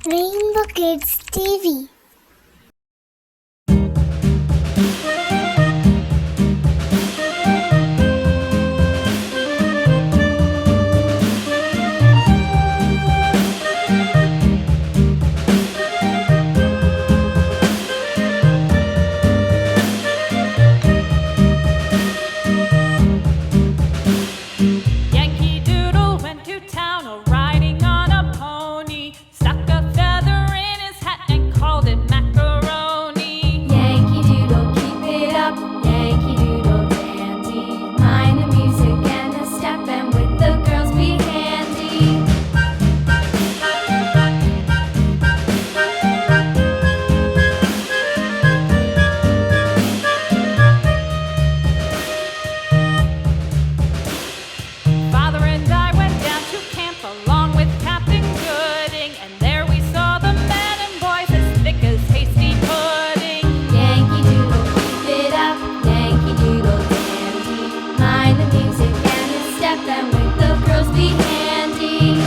Rainbow Kids TV. Yankee Doodle went to town riding on a pony, stuck a feather in his hat and called it macaroni. Yankee Doodle, keep it up, Yankee Doodle dandy. Mind the music and the step, and with the girls be handy. Father and I went down to camp along with Captain Gooding, and there we saw the men and boys as thick as hasty pudding. Yankee Doodle, keep it up, Yankee Doodle dandy. Mind the music and the step, and with the girls be handy.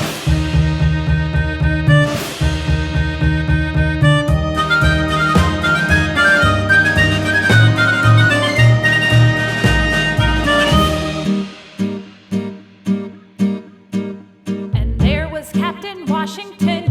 And there was Captain Washington